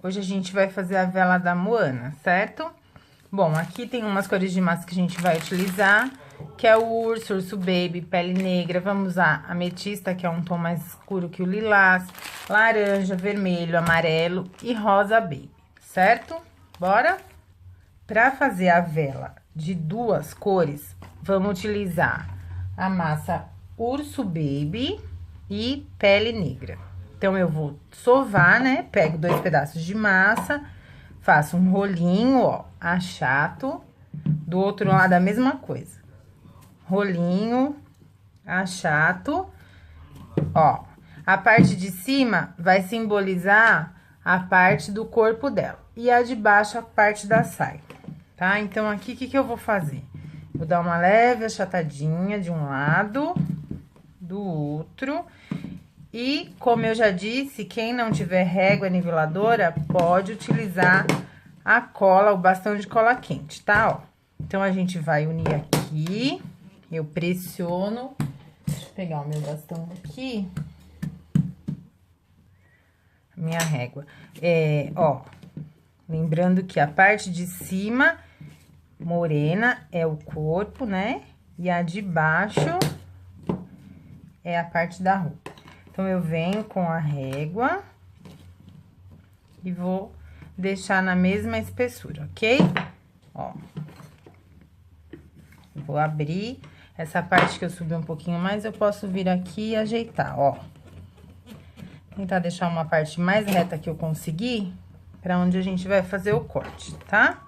Hoje a gente vai fazer a vela da Moana, certo? Bom, aqui tem umas cores de massa que a gente vai utilizar, que é o urso, urso baby, pele negra. Vamos usar ametista, que é um tom mais escuro que o lilás, laranja, vermelho, amarelo e rosa baby, certo? Bora? Para fazer a vela de duas cores, vamos utilizar a massa urso baby e pele negra. Então, eu vou sovar, né? Pego 2 pedaços de massa, faço um rolinho, ó, achato. Do outro lado, a mesma coisa. Rolinho, achato. Ó, a parte de cima vai simbolizar a parte do corpo dela. E a de baixo, a parte da saia, tá? Então, aqui, o que eu vou fazer? Vou dar uma leve achatadinha de um lado, do outro. E, como eu já disse, quem não tiver régua niveladora, pode utilizar a cola, o bastão de cola quente, tá? Ó, então, a gente vai unir aqui, eu pressiono. Deixa eu pegar o meu bastão aqui. Minha régua. Ó, lembrando que a parte de cima, morena, é o corpo, né? E a de baixo é a parte da roupa. Então, eu venho com a régua e vou deixar na mesma espessura, ok? Ó. Vou abrir essa parte que eu subi um pouquinho mais, eu posso vir aqui e ajeitar, ó. Tentar deixar uma parte mais reta que eu conseguir, pra onde a gente vai fazer o corte, tá?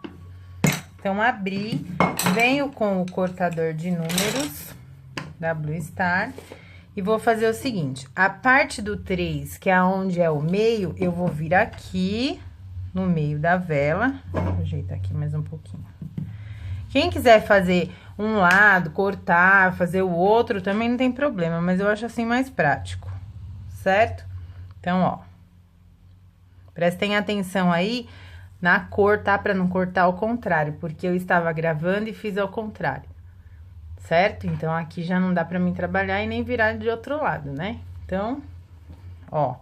Então, abri, venho com o cortador de números da Blue Star. E vou fazer o seguinte, a parte do 3, que é onde é o meio, eu vou vir aqui no meio da vela. Vou ajeitar aqui mais um pouquinho. Quem quiser fazer um lado, cortar, fazer o outro, também não tem problema, mas eu acho assim mais prático, certo? Então, ó, prestem atenção aí na cor, tá? Pra não cortar ao contrário, porque eu estava gravando e fiz ao contrário. Certo? Então, aqui já não dá pra mim trabalhar e nem virar de outro lado, né? Então, ó,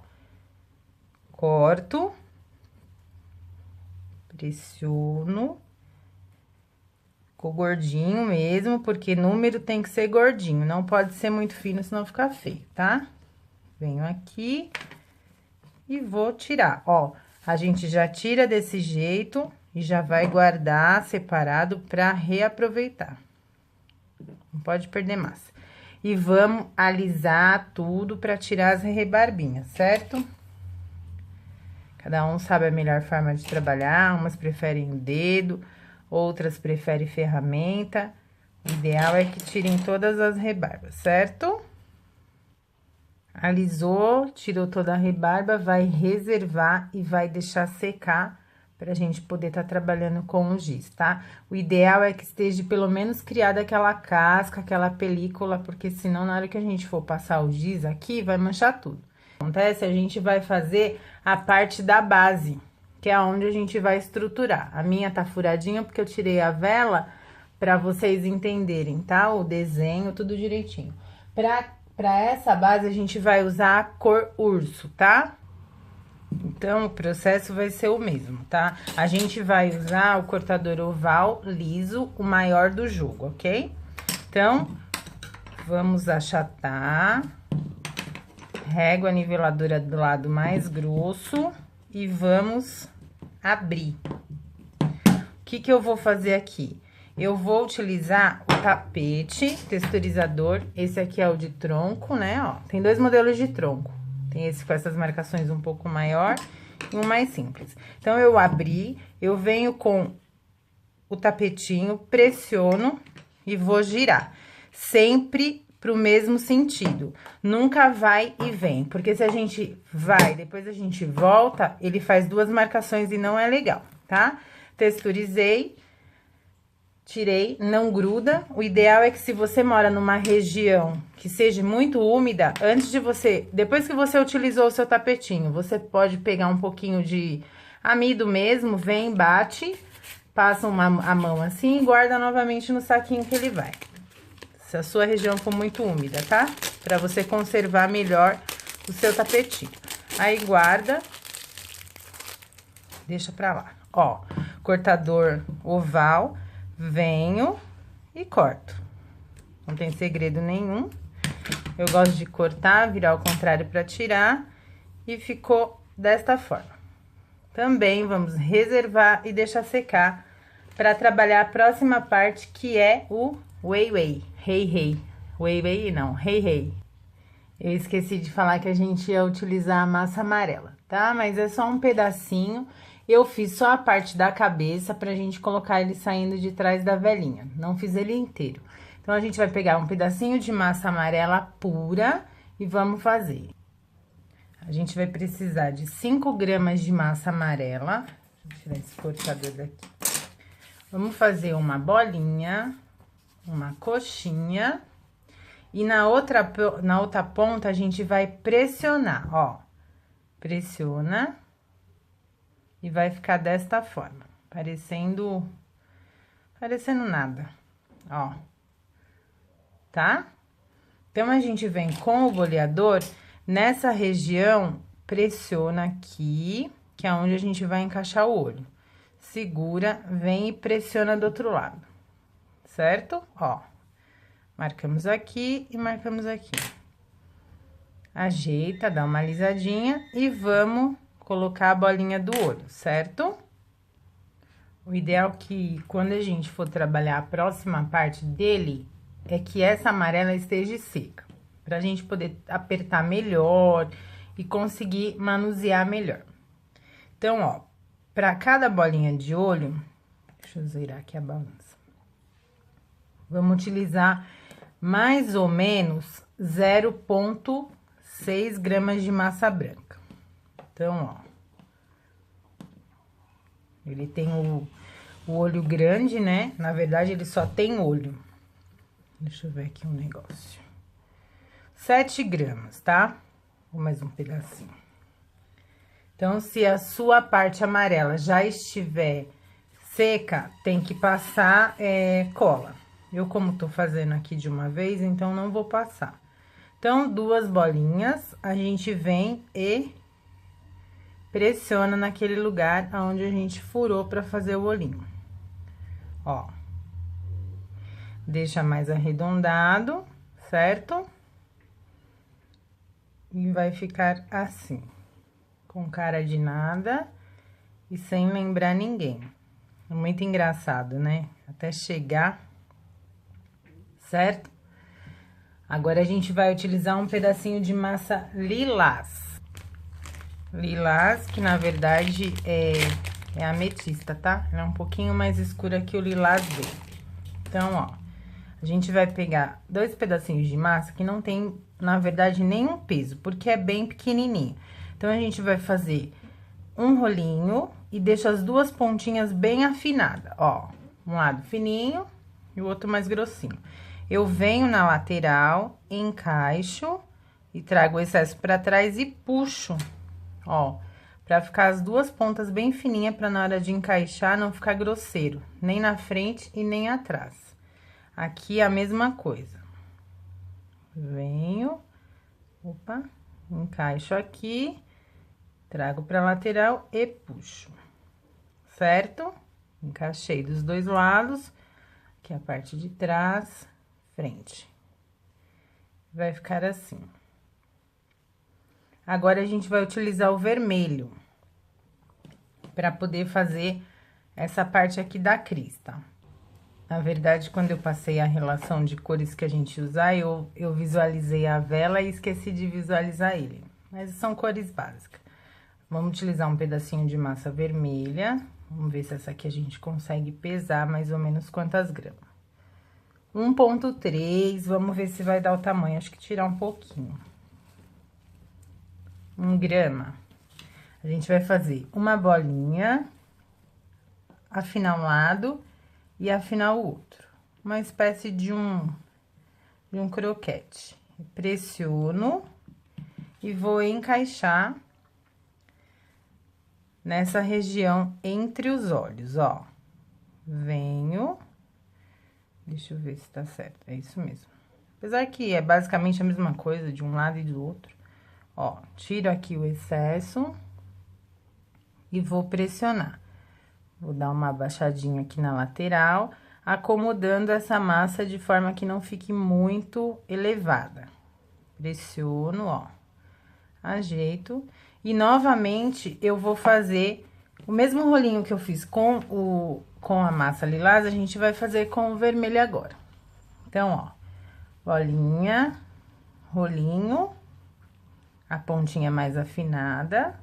corto, pressiono, ficou gordinho mesmo, porque número tem que ser gordinho, não pode ser muito fino, senão fica feio, tá? Venho aqui e vou tirar, ó, a gente já tira desse jeito e já vai guardar separado pra reaproveitar. Não pode perder massa. E vamos alisar tudo pra tirar as rebarbinhas, certo? Cada um sabe a melhor forma de trabalhar. Umas preferem o dedo, outras preferem ferramenta. O ideal é que tirem todas as rebarbas, certo? Alisou, tirou toda a rebarba, vai reservar e vai deixar secar pra gente poder estar trabalhando com o giz, tá? O ideal é que esteja pelo menos criada aquela casca, aquela película, porque senão na hora que a gente for passar o giz aqui, vai manchar tudo. Acontece, a gente vai fazer a parte da base, que é onde a gente vai estruturar. A minha tá furadinha porque eu tirei a vela pra vocês entenderem, tá? O desenho, tudo direitinho. Pra essa base, a gente vai usar a cor urso, tá? Então, o processo vai ser o mesmo, tá? A gente vai usar o cortador oval liso, o maior do jogo, ok? Então, vamos achatar. Régua niveladora do lado mais grosso e vamos abrir. O que eu vou fazer aqui? Eu vou utilizar o tapete texturizador, esse aqui é o de tronco, né, ó. Tem 2 modelos de tronco. Tem esse com essas marcações um pouco maior e um mais simples. Então, eu abri, eu venho com o tapetinho, pressiono e vou girar. Sempre pro mesmo sentido. Nunca vai e vem, porque se a gente vai, depois a gente volta, ele faz 2 marcações e não é legal, tá? Texturizei. Tirei, não gruda. O ideal é que se você mora numa região que seja muito úmida, depois que você utilizou o seu tapetinho, você pode pegar um pouquinho de amido mesmo, vem, bate, passa a mão assim e guarda novamente no saquinho que ele vai. Se a sua região for muito úmida, tá? Pra você conservar melhor o seu tapetinho. Aí, guarda. deixa pra lá. Ó, cortador oval, venho e corto. Não tem segredo nenhum. Eu gosto de cortar, virar ao contrário pra tirar. E ficou desta forma. Também vamos reservar e deixar secar pra trabalhar a próxima parte, que é o wei-wei. Rei-rei. Wei-wei não, rei-rei. Eu esqueci de falar que a gente ia utilizar a massa amarela, tá? Mas é só um pedacinho. Eu fiz só a parte da cabeça pra gente colocar ele saindo de trás da velinha. Não fiz ele inteiro. Então, a gente vai pegar um pedacinho de massa amarela pura e vamos fazer. A gente vai precisar de 5 gramas de massa amarela. Deixa eu tirar esse cortador daqui. Vamos fazer uma bolinha, uma coxinha. E na outra ponta, a gente vai pressionar, ó. Pressiona. E vai ficar desta forma, parecendo nada, ó. Tá? Então, a gente vem com o boleador, nessa região, pressiona aqui, que é onde a gente vai encaixar o olho. Segura, vem e pressiona do outro lado, certo? Ó. Marcamos aqui e marcamos aqui. Ajeita, dá uma alisadinha e vamos colocar a bolinha do olho, certo? O ideal é que quando a gente for trabalhar a próxima parte dele, é que essa amarela esteja seca. Pra gente poder apertar melhor e conseguir manusear melhor. Então, ó, pra cada bolinha de olho, deixa eu zerar aqui a balança. Vamos utilizar mais ou menos 0,6 gramas de massa branca. Então, ó. Ele tem o olho grande, né? Na verdade, ele só tem olho. Deixa eu ver aqui um negócio. 7 gramas, tá? Vou mais um pedacinho. Então, se a sua parte amarela já estiver seca, tem que passar cola. Eu, como tô fazendo aqui de uma vez, então não vou passar. Então, 2 bolinhas, a gente vem e pressiona naquele lugar onde a gente furou pra fazer o olhinho. Ó. Deixa mais arredondado, certo? E vai ficar assim, com cara de nada e sem lembrar ninguém. É muito engraçado, né? Até chegar, certo? Agora, a gente vai utilizar um pedacinho de massa lilás. Lilás, que na verdade é ametista, tá? Ela é um pouquinho mais escura que o lilás dele. Então, ó, a gente vai pegar 2 pedacinhos de massa que não tem, na verdade, nenhum peso, porque é bem pequenininho. Então, a gente vai fazer um rolinho e deixa as 2 pontinhas bem afinadas, ó. Um lado fininho e o outro mais grossinho. Eu venho na lateral, encaixo e trago o excesso pra trás e puxo, ó, pra ficar as 2 pontas bem fininhas, pra na hora de encaixar não ficar grosseiro, nem na frente e nem atrás. Aqui a mesma coisa. Venho, opa, encaixo aqui, trago pra lateral e puxo, certo? Encaixei dos 2 lados, aqui a parte de trás, frente. Vai ficar assim. Agora, a gente vai utilizar o vermelho para poder fazer essa parte aqui da crista. Na verdade, quando eu passei a relação de cores que a gente usar, eu visualizei a vela e esqueci de visualizar ele. Mas são cores básicas. Vamos utilizar um pedacinho de massa vermelha. Vamos ver se essa aqui a gente consegue pesar mais ou menos quantas gramas. 1,3, vamos ver se vai dar o tamanho, acho que tirar um pouquinho. 1 grama. A gente vai fazer uma bolinha, afinar um lado e afinar o outro. Uma espécie de um croquete. Pressiono e vou encaixar nessa região entre os olhos, ó. Venho. Deixa eu ver se tá certo, é isso mesmo. Apesar que é basicamente a mesma coisa de um lado e do outro. Ó, tiro aqui o excesso. e vou pressionar. Vou dar uma abaixadinha aqui na lateral, acomodando essa massa de forma que não fique muito elevada. Pressiono, ó, ajeito. E novamente, eu vou fazer o mesmo rolinho que eu fiz com a massa lilás, a gente vai fazer com o vermelho agora. Então, ó, bolinha, rolinho, a pontinha mais afinada,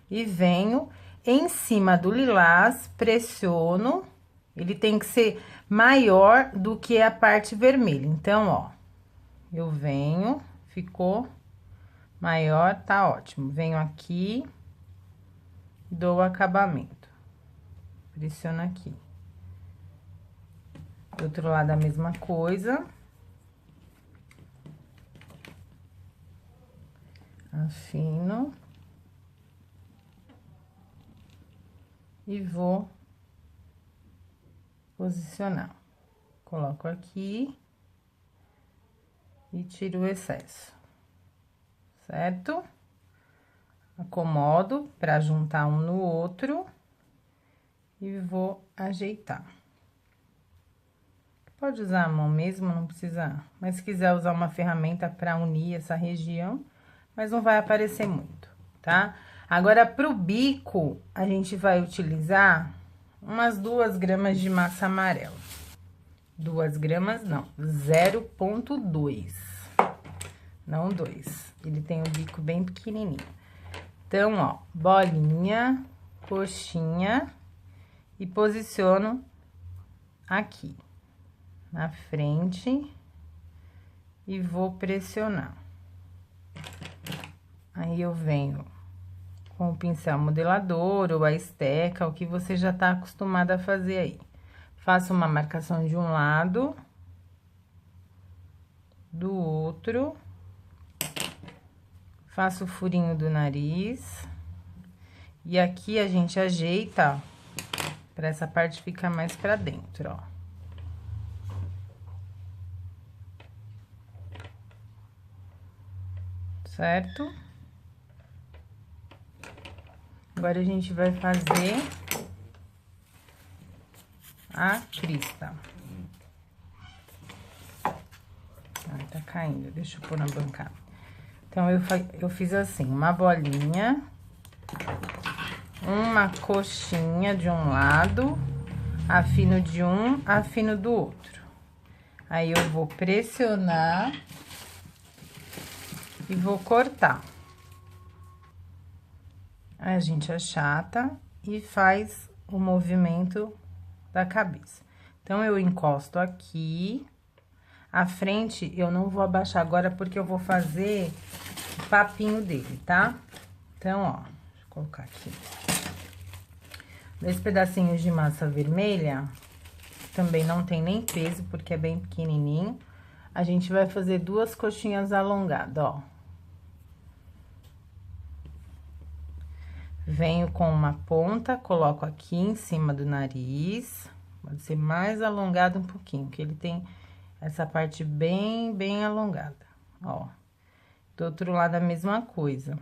e venho em cima do lilás, pressiono, ele tem que ser maior do que a parte vermelha. Então, ó, eu venho, ficou maior, tá ótimo. Venho aqui, dou o acabamento. Pressiono aqui. Do outro lado, a mesma coisa. Afino. E vou posicionar. Coloco aqui e tiro o excesso, certo? Acomodo pra juntar um no outro e vou ajeitar. Pode usar a mão mesmo, não precisa, mas se quiser usar uma ferramenta pra unir essa região, mas não vai aparecer muito, tá? Agora, pro bico, a gente vai utilizar umas 2 gramas de massa amarela. 2 gramas, não, 0,2. Não 2. Ele tem o bico bem pequenininho. Então, ó, bolinha, coxinha e posiciono aqui na frente e vou pressionar. Aí, eu venho com o pincel modelador ou a esteca, o que você já tá acostumado a fazer aí. Faço uma marcação de um lado, do outro, faço o furinho do nariz, e aqui a gente ajeita, ó, pra essa parte ficar mais pra dentro, ó. Certo? Agora, a gente vai fazer a crista. Ai, tá caindo, deixa eu pôr na bancada. Então, eu fiz assim, uma bolinha, uma coxinha de um lado, afino de um, afino do outro. Aí, eu vou pressionar e vou cortar. Aí, a gente achata e faz o movimento da cabeça. Então, eu encosto aqui. A frente, eu não vou abaixar agora, porque eu vou fazer o papinho dele, tá? Então, ó, deixa eu colocar aqui. 2 pedacinhos de massa vermelha, também não tem nem peso, porque é bem pequenininho. A gente vai fazer 2 coxinhas alongadas, ó. Venho com uma ponta, coloco aqui em cima do nariz. Pode ser mais alongado um pouquinho, que ele tem essa parte bem alongada, ó. Do outro lado, a mesma coisa.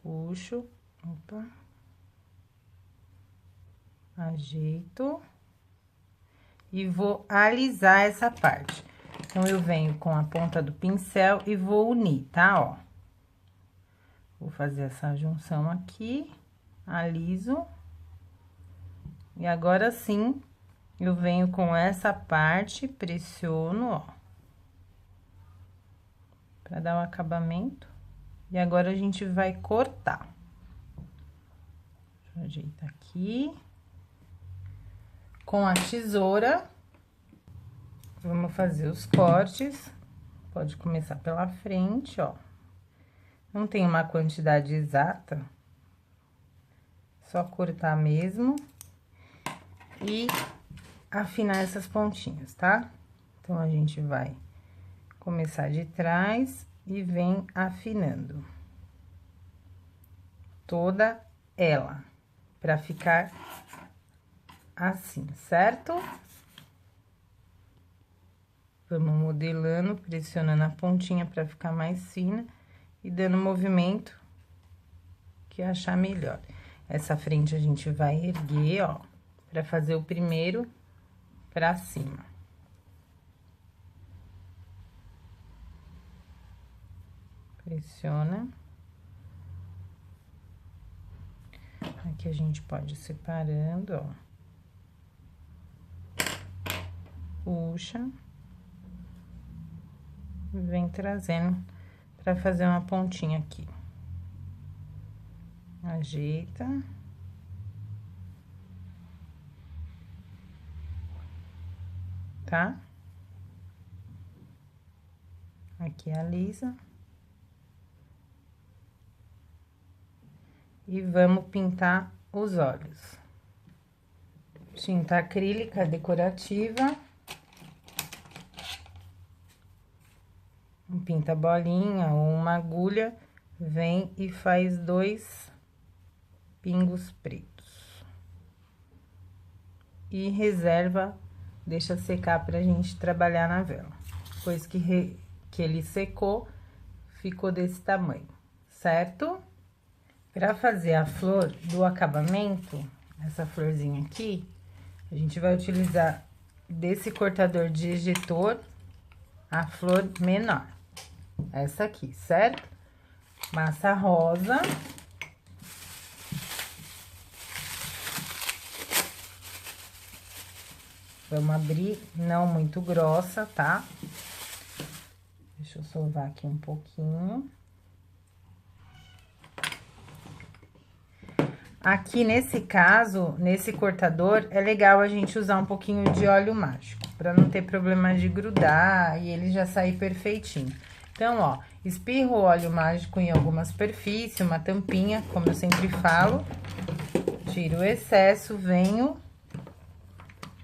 Puxo, opa. Ajeito. E vou alisar essa parte. Então, eu venho com a ponta do pincel e vou unir, tá, ó. Vou fazer essa junção aqui, aliso. E agora sim, eu venho com essa parte, pressiono, ó. Pra dar um acabamento. E agora, a gente vai cortar. Deixa eu ajeitar aqui. Com a tesoura, vamos fazer os cortes. Pode começar pela frente, ó. Não tem uma quantidade exata, só cortar mesmo e afinar essas pontinhas, tá? Então, a gente vai começar de trás e vem afinando toda ela, pra ficar assim, certo? Vamos modelando, pressionando a pontinha pra ficar mais fina. E dando movimento que achar melhor. Essa frente a gente vai erguer, ó, pra fazer o primeiro pra cima. Pressiona. Aqui a gente pode ir separando, ó. Puxa. E vem trazendo pra fazer uma pontinha aqui. Ajeita. Tá? Aqui alisa. E vamos pintar os olhos. Tinta acrílica decorativa. Um pinta bolinha ou uma agulha, vem e faz 2 pingos pretos. E reserva, deixa secar pra gente trabalhar na vela. Depois que ele secou, ficou desse tamanho, certo? Pra fazer a flor do acabamento, essa florzinha aqui, a gente vai utilizar desse cortador de ejetor a flor menor. Essa aqui, certo? Massa rosa. Vamos abrir, não muito grossa, tá? Deixa eu sovar aqui um pouquinho. Aqui, nesse caso, nesse cortador, é legal a gente usar um pouquinho de óleo mágico, pra não ter problema de grudar e ele já sair perfeitinho. Então, ó, espirro o óleo mágico em alguma superfície, uma tampinha, como eu sempre falo. Tiro o excesso, venho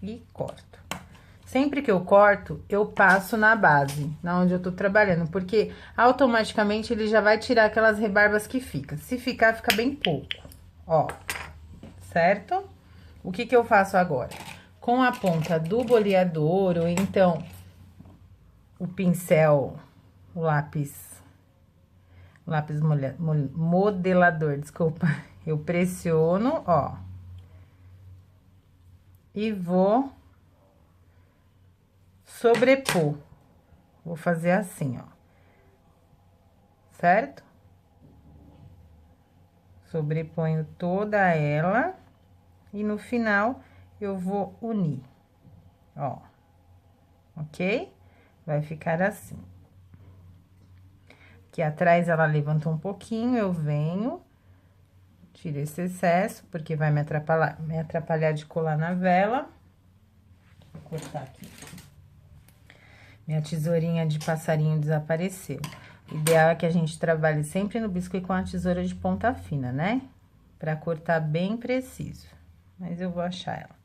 e corto. Sempre que eu corto, eu passo na base, na onde eu tô trabalhando, porque automaticamente ele já vai tirar aquelas rebarbas que fica. Se ficar, fica bem pouco, ó, certo? O que que eu faço agora? Com a ponta do boleador, ou então o pincel, o lápis modelador, desculpa, eu pressiono, ó, e vou sobrepor. Vou fazer assim, ó, certo? Sobreponho toda ela e no final eu vou unir, ó, ok? Vai ficar assim. Aqui atrás ela levantou um pouquinho, eu venho, tiro esse excesso, porque vai me atrapalhar de colar na vela. Vou cortar aqui. Minha tesourinha de passarinho desapareceu. O ideal é que a gente trabalhe sempre no biscuit com a tesoura de ponta fina, né? Pra cortar bem preciso. Mas eu vou achar ela.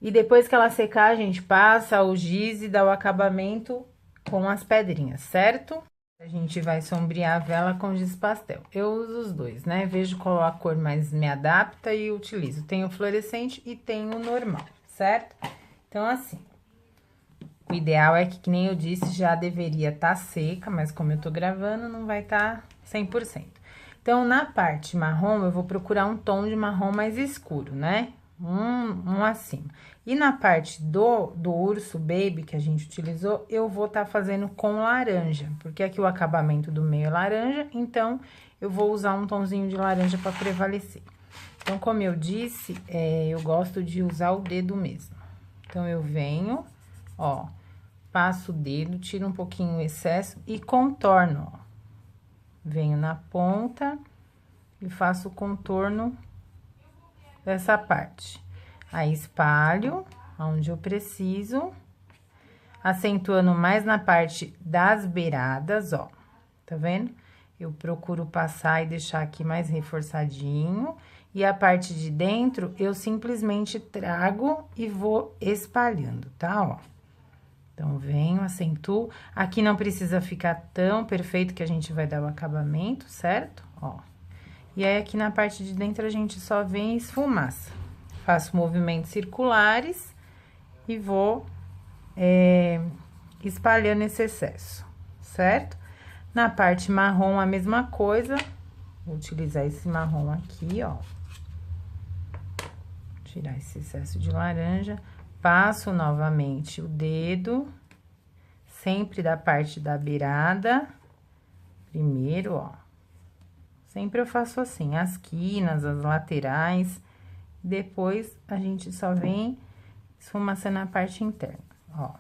E depois que ela secar, a gente passa o giz e dá o acabamento com as pedrinhas, certo? A gente vai sombrear a vela com giz pastel. Eu uso os dois, né? Vejo qual a cor mais me adapta e utilizo. Tem o fluorescente e tem o normal, certo? Então, assim, o ideal é que nem eu disse, já deveria estar seca, mas como eu tô gravando, não vai estar 100%. Então, na parte marrom, eu vou procurar um tom de marrom mais escuro, né? Um acima. E na parte do urso baby que a gente utilizou, eu vou estar fazendo com laranja, porque aqui o acabamento do meio é laranja, então eu vou usar um tomzinho de laranja para prevalecer. Então, como eu disse, eu gosto de usar o dedo mesmo. Então, eu venho, ó, passo o dedo, tiro um pouquinho o excesso e contorno, ó. Venho na ponta e faço o contorno dessa parte. Aí, espalho onde eu preciso, acentuando mais na parte das beiradas, ó. Tá vendo? Eu procuro passar e deixar aqui mais reforçadinho. E a parte de dentro, eu simplesmente trago e vou espalhando, tá? Ó. Então, venho, acentuo. Aqui não precisa ficar tão perfeito que a gente vai dar o acabamento, certo? Ó. E aí, aqui na parte de dentro, a gente só vem e esfumaça. Faço movimentos circulares e vou espalhando esse excesso, certo? Na parte marrom, a mesma coisa. Vou utilizar esse marrom aqui, ó. Tirar esse excesso de laranja. Passo novamente o dedo, sempre da parte da beirada. Primeiro, ó. Sempre eu faço assim, as quinas, as laterais. Depois, a gente só vem esfumaçando a parte interna, ó.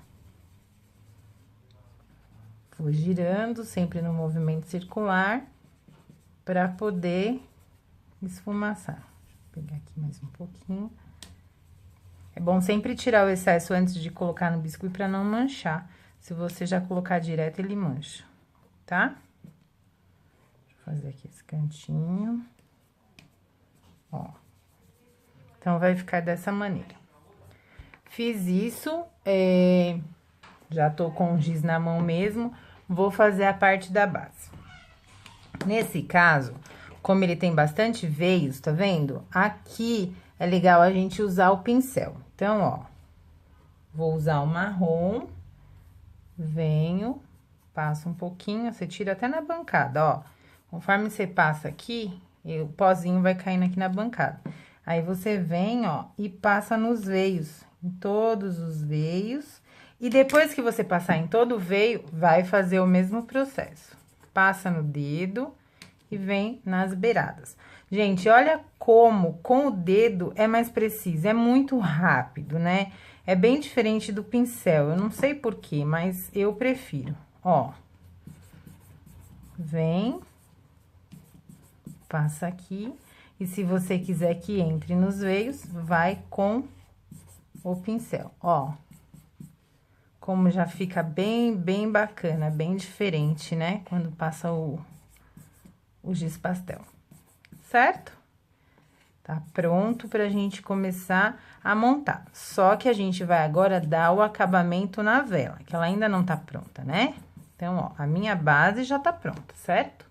Vou girando, sempre no movimento circular, pra poder esfumaçar. Vou pegar aqui mais um pouquinho. É bom sempre tirar o excesso antes de colocar no biscuit pra não manchar. Se você já colocar direto, ele mancha, tá? Deixa eu fazer aqui esse cantinho. Ó. Então, vai ficar dessa maneira. Fiz isso, já tô com o giz na mão mesmo, vou fazer a parte da base. Nesse caso, como ele tem bastante veios, tá vendo? Aqui é legal a gente usar o pincel. Então, ó, vou usar o marrom, venho, passo um pouquinho, você tira até na bancada, ó. Conforme você passa aqui, o pozinho vai caindo aqui na bancada. Aí, você vem, ó, e passa nos veios, em todos os veios. E depois que você passar em todo o veio, vai fazer o mesmo processo. Passa no dedo e vem nas beiradas. Gente, olha como com o dedo é mais preciso, é muito rápido, né? É bem diferente do pincel, eu não sei porquê, mas eu prefiro. Ó, vem, passa aqui, e se você quiser que entre nos veios, vai com o pincel, ó. Como já fica bem bacana, bem diferente, né? Quando passa o giz pastel, certo? Tá pronto pra gente começar a montar. Só que a gente vai agora dar o acabamento na vela, que ela ainda não tá pronta, né? Então, ó, a minha base já tá pronta, certo?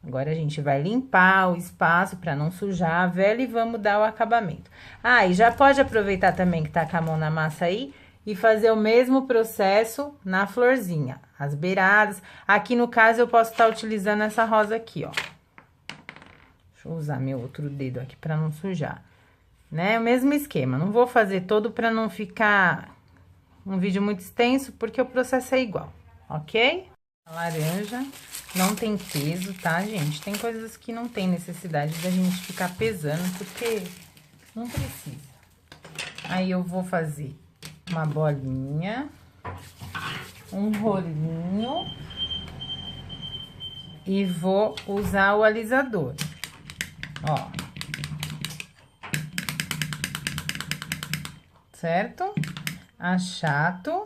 Agora, a gente vai limpar o espaço pra não sujar a vela e vamos dar o acabamento. Ah, e já pode aproveitar também que tá com a mão na massa aí e fazer o mesmo processo na florzinha, as beiradas. Aqui, no caso, eu posso estar utilizando essa rosa aqui, ó. Deixa eu usar meu outro dedo aqui pra não sujar, né? O mesmo esquema, não vou fazer todo pra não ficar um vídeo muito extenso, porque o processo é igual, ok? A laranja não tem peso, tá, gente? Tem coisas que não tem necessidade da gente ficar pesando, porque não precisa. Aí, eu vou fazer uma bolinha, um rolinho e vou usar o alisador, ó. Certo? Achato.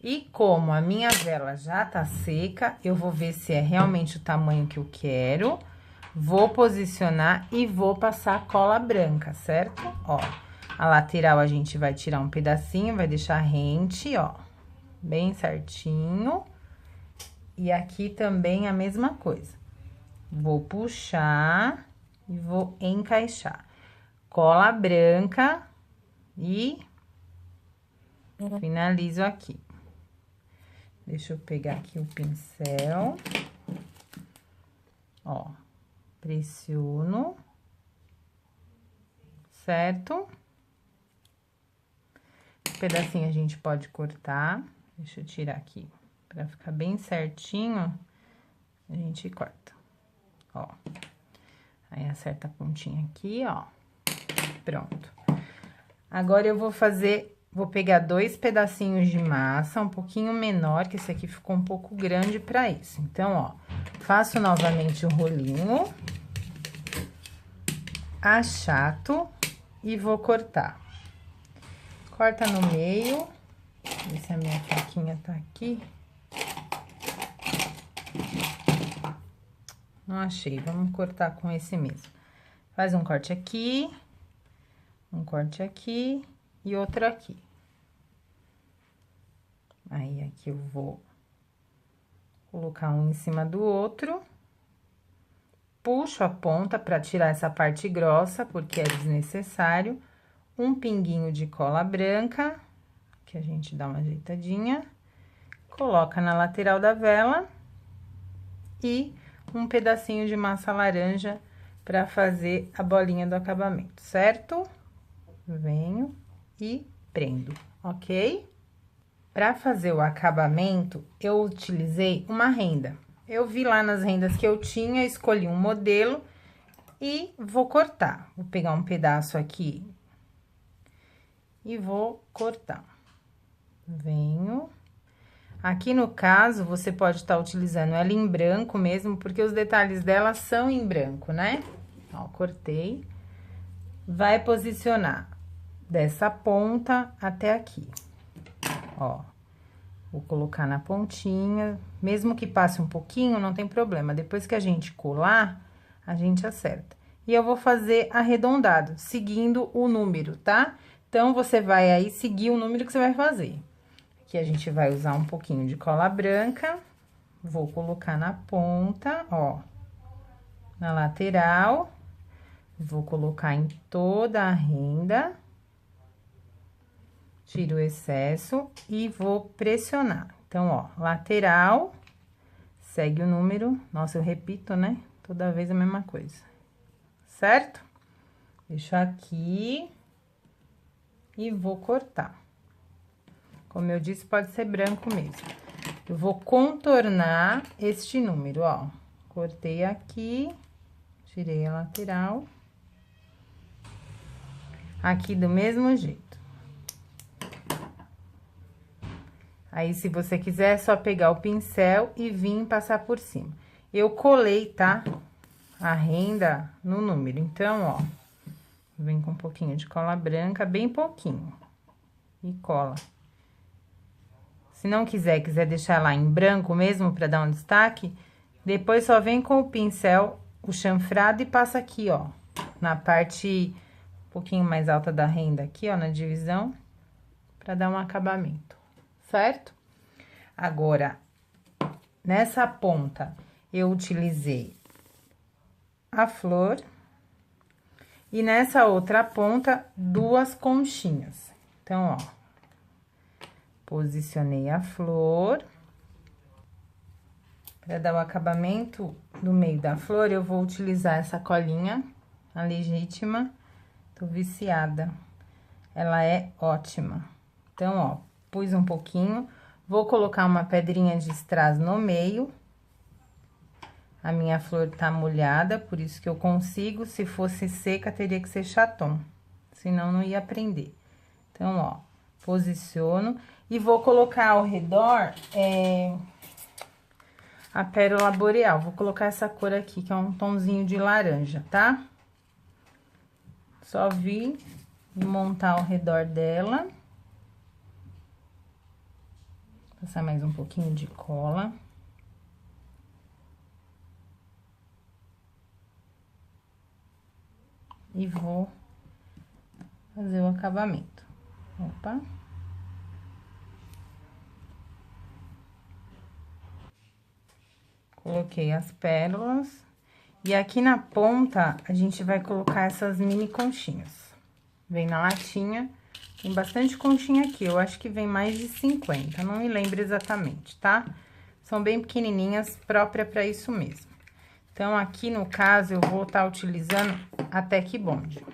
E como a minha vela já tá seca, eu vou ver se é realmente o tamanho que eu quero. Vou posicionar e vou passar cola branca, certo? Ó, a lateral a gente vai tirar um pedacinho, vai deixar rente, ó, bem certinho. E aqui também a mesma coisa. Vou puxar e vou encaixar. Cola branca e finalizo aqui. Deixa eu pegar aqui o pincel. Ó, pressiono. Certo? Esse pedacinho a gente pode cortar. Deixa eu tirar aqui. Pra ficar bem certinho, a gente corta. Ó. Aí, acerta a pontinha aqui, ó. Pronto. Agora, eu vou fazer... Vou pegar 2 pedacinhos de massa, um pouquinho menor, que esse aqui ficou um pouco grande pra isso. Então, ó, faço novamente o rolinho, achato e vou cortar. Corta no meio, ver se a minha faquinha tá aqui. Não achei, vamos cortar com esse mesmo. Faz um corte aqui, um corte aqui e outro aqui. Aí, aqui eu vou colocar um em cima do outro. Puxo a ponta pra tirar essa parte grossa, porque é desnecessário. Um pinguinho de cola branca, que a gente dá uma ajeitadinha. Coloca na lateral da vela. E um pedacinho de massa laranja para fazer a bolinha do acabamento, certo? Venho e prendo, ok? Para fazer o acabamento, eu utilizei uma renda. Eu vi lá nas rendas que eu tinha, escolhi um modelo e vou cortar. Vou pegar um pedaço aqui e vou cortar. Venho. Aqui no caso, você pode estar utilizando ela em branco mesmo, porque os detalhes dela são em branco, né? Ó, cortei. Vai posicionar dessa ponta até aqui. Ó, vou colocar na pontinha, mesmo que passe um pouquinho, não tem problema. Depois que a gente colar, a gente acerta. E eu vou fazer arredondado, seguindo o número, tá? Então, você vai aí seguir o número que você vai fazer. Aqui a gente vai usar um pouquinho de cola branca, vou colocar na ponta, ó, na lateral, vou colocar em toda a renda. Tiro o excesso e vou pressionar. Então, ó, lateral, segue o número. Nossa, eu repito, né? Toda vez a mesma coisa. Certo? Deixo aqui e vou cortar. Como eu disse, pode ser branco mesmo. Eu vou contornar este número, ó. Cortei aqui, tirei a lateral. Aqui do mesmo jeito. Aí, se você quiser, é só pegar o pincel e vir passar por cima. Eu colei, tá? A renda no número. Então, ó, vem com um pouquinho de cola branca, bem pouquinho. E cola. Se não quiser deixar lá em branco mesmo, pra dar um destaque, depois só vem com o pincel, o chanfrado e passa aqui, ó. Na parte um pouquinho mais alta da renda aqui, ó, na divisão, pra dar um acabamento. Certo? Agora, nessa ponta, eu utilizei a flor. E nessa outra ponta, duas conchinhas. Então, ó, posicionei a flor. Para dar o acabamento do meio da flor, eu vou utilizar essa colinha, a legítima. Tô viciada. Ela é ótima. Então, ó, pus um pouquinho, vou colocar uma pedrinha de strass no meio. A minha flor tá molhada, por isso que eu consigo. Se fosse seca, teria que ser chaton, senão não ia prender. Então, ó, posiciono e vou colocar ao redor a pérola boreal. Vou colocar essa cor aqui, que é um tomzinho de laranja, tá? Só vir e montar ao redor dela. Passar mais um pouquinho de cola. E vou fazer o acabamento. Opa. Coloquei as pérolas. E aqui na ponta, a gente vai colocar essas mini conchinhas. Vem na latinha. Tem bastante conchinha aqui, eu acho que vem mais de 50, não me lembro exatamente, tá? São bem pequenininhas, própria para isso mesmo. Então, aqui no caso, eu vou estar utilizando a Tec Bond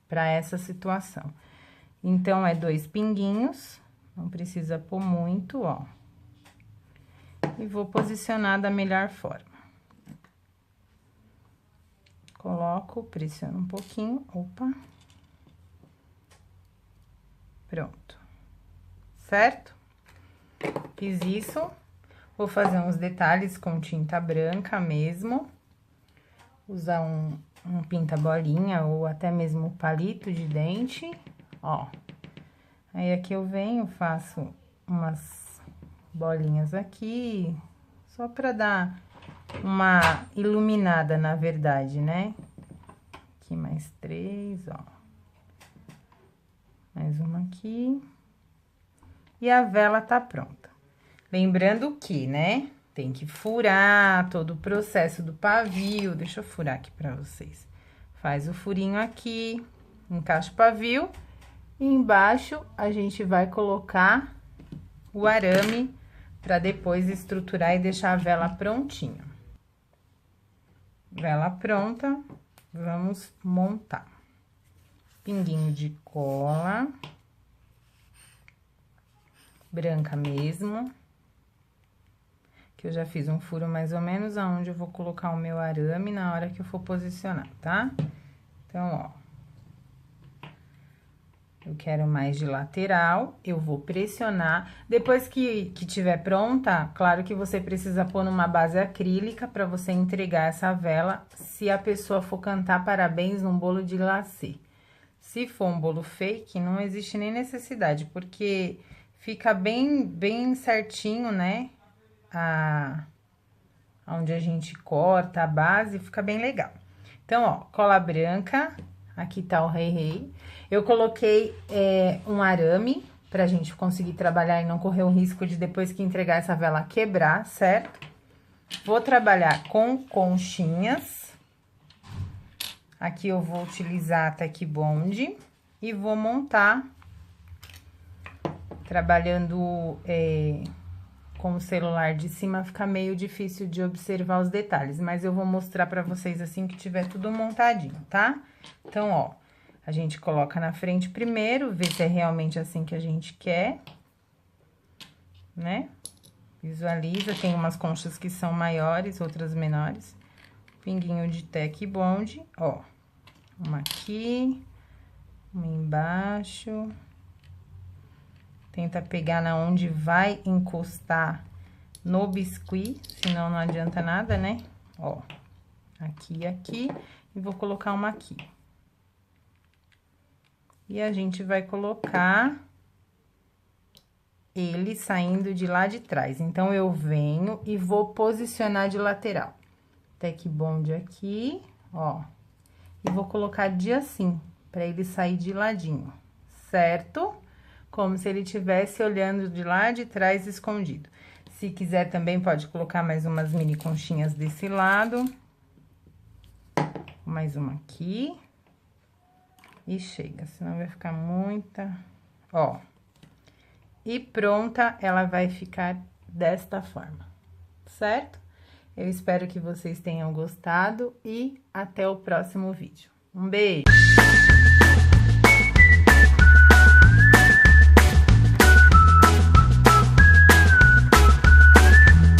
para essa situação. Então, é 2 pinguinhos, não precisa pôr muito, ó. E vou posicionar da melhor forma. Coloco, pressiono um pouquinho, opa. Pronto. Certo? Fiz isso. Vou fazer uns detalhes com tinta branca mesmo. Usar um pinta-bolinha ou até mesmo palito de dente, ó. Aí, aqui eu venho, faço umas bolinhas aqui, só pra dar uma iluminada, na verdade, né? Aqui mais 3, ó. Mais uma aqui. E a vela tá pronta. Lembrando que, né, tem que furar todo o processo do pavio. Deixa eu furar aqui pra vocês. Faz o furinho aqui, encaixa o pavio. E embaixo, a gente vai colocar o arame pra depois estruturar e deixar a vela prontinha. Vela pronta, vamos montar. Pinguinho de cola. Branca mesmo. Que eu já fiz um furo mais ou menos aonde eu vou colocar o meu arame na hora que eu for posicionar, tá? Então, ó. Eu quero mais de lateral, eu vou pressionar. Depois que tiver pronta, claro que você precisa pôr numa base acrílica para você entregar essa vela, se a pessoa for cantar parabéns num bolo de glacê. Se for um bolo fake, não existe nem necessidade, porque fica bem certinho, né? Onde a gente corta a base, fica bem legal. Então, ó, cola branca, aqui tá o rei. Eu coloquei um arame pra gente conseguir trabalhar e não correr o risco de depois que entregar essa vela quebrar, certo? Vou trabalhar com conchinhas. Aqui eu vou utilizar a Tec Bond e vou montar trabalhando com o celular de cima, fica meio difícil de observar os detalhes, mas eu vou mostrar pra vocês assim que tiver tudo montadinho, tá? Então, ó, a gente coloca na frente primeiro, vê se é realmente assim que a gente quer, né? Visualiza, tem umas conchas que são maiores, outras menores. Pinguinho de Tec Bond, ó. Uma aqui, uma embaixo. Tenta pegar na onde vai encostar no biscuit, senão não adianta nada, né? Ó, aqui e aqui, e vou colocar uma aqui. E a gente vai colocar ele saindo de lá de trás. Então, eu venho e vou posicionar de lateral. Tec Bond aqui, ó. E vou colocar de assim, pra ele sair de ladinho, certo? Como se ele estivesse olhando de lá de trás, escondido. Se quiser, também pode colocar mais umas mini conchinhas desse lado. Mais uma aqui. E chega, senão vai ficar muita... Ó. E pronta, ela vai ficar desta forma, certo? Eu espero que vocês tenham gostado e até o próximo vídeo. Um beijo!